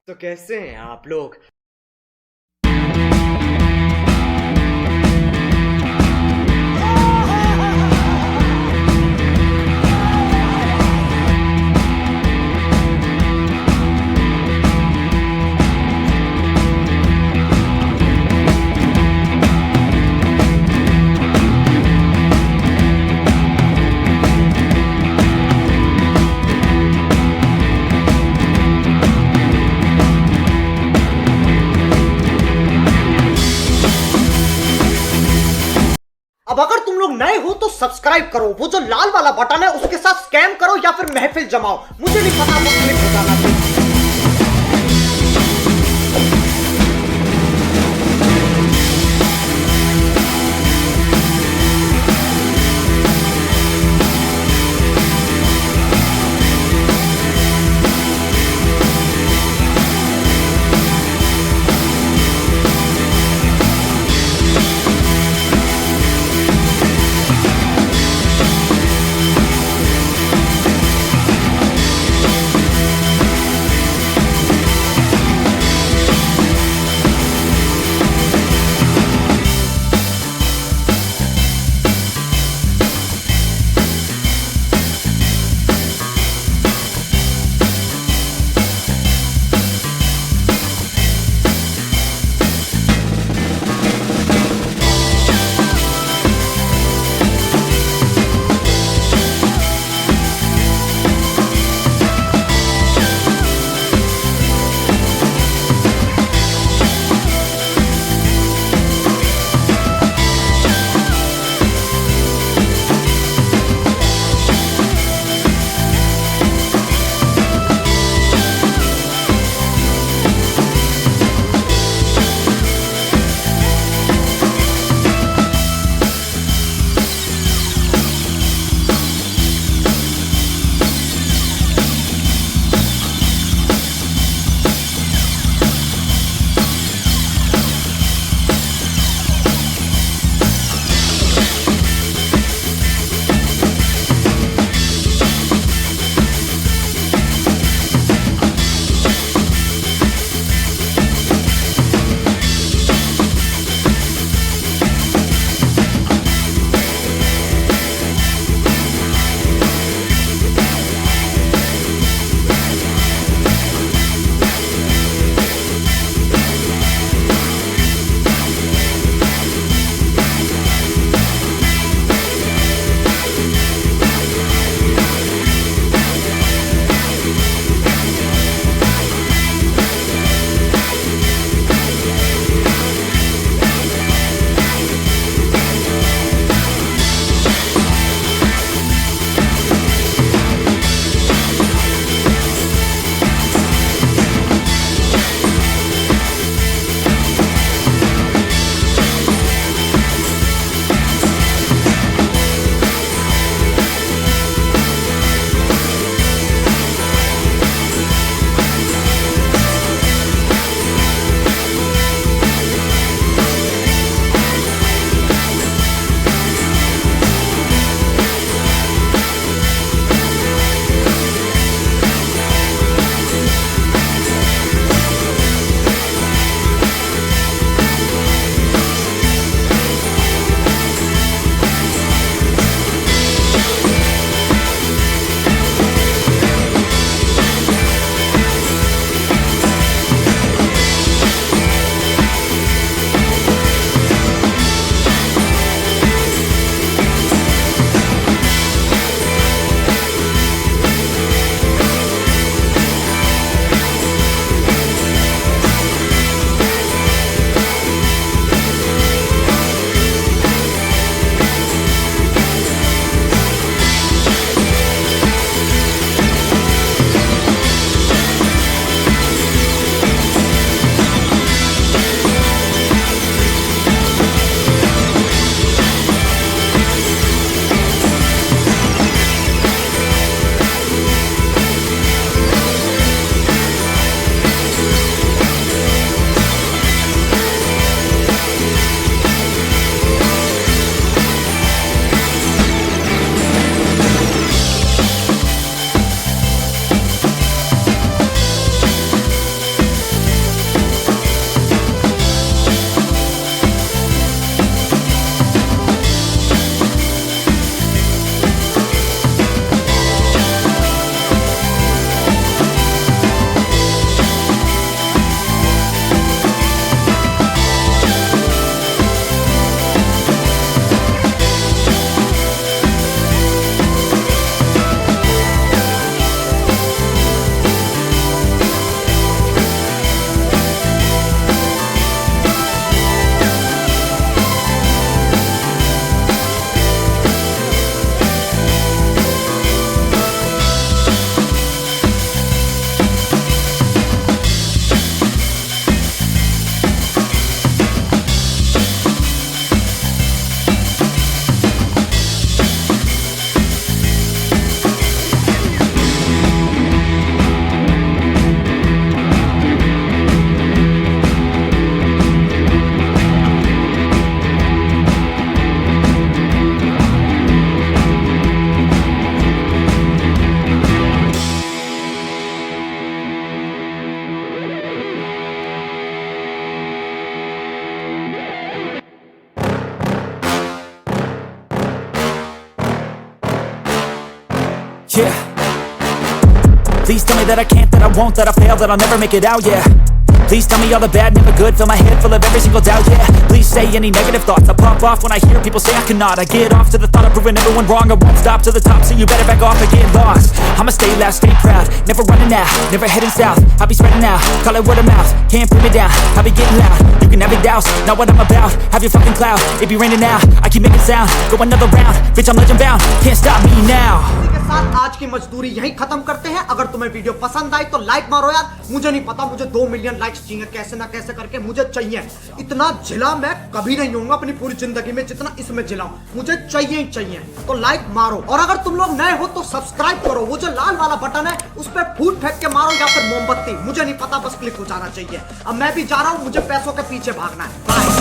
तो कैसे हैं आप लोग। अब अगर तुम लोग नए हो तो सब्सक्राइब करो, वो जो लाल वाला बटन है उसके साथ स्कैम करो या फिर महफिल जमाओ, मुझे नहीं पता, बस क्लिक हो जाना चाहिए। yeah. Please tell me that I can't, that I won't, that I fail, that I'll never make it out, yeah. Please tell me all the bad, never good, fill my head full of every single doubt, yeah. Please say any negative thoughts, I pop off when I hear people say I cannot. I get off to the thought of proving everyone wrong, I won't stop to the top, so you better back off or get lost. I'ma stay loud, stay proud, never running out, never heading south. I'll be spreading out, call it word of mouth, can't put me down, I'll be getting loud. You can have it douse, not what I'm about, have your fucking cloud, it be raining now, I keep making sound, go another round, bitch I'm legend bound, can't stop me now. साथ आज की मजदूरी यहीं खत्म करते हैं। अगर तुम्हें वीडियो पसंद आई तो लाइक मारो यार। मुझे नहीं पता, मुझे 2 मिलियन लाइक्स चाहिए, कैसे ना कैसे करके मुझे चाहिए। इतना जिला मैं कभी नहीं होऊंगा अपनी पूरी जिंदगी में जितना इसमें जिला हूं, मुझे चाहिए ही चाहिए। तो लाइक मारो, और अगर तुम लोग नए हो तो सब्सक्राइब करो। वो जो लाल वाला बटन है उस पर फूट फेंक के मारो या फिर मोमबत्ती, मुझे नहीं पता, बस क्लिक हो जाना चाहिए। अब मैं भी जा रहा हूं, मुझे पैसों के पीछे भागना है। बाय।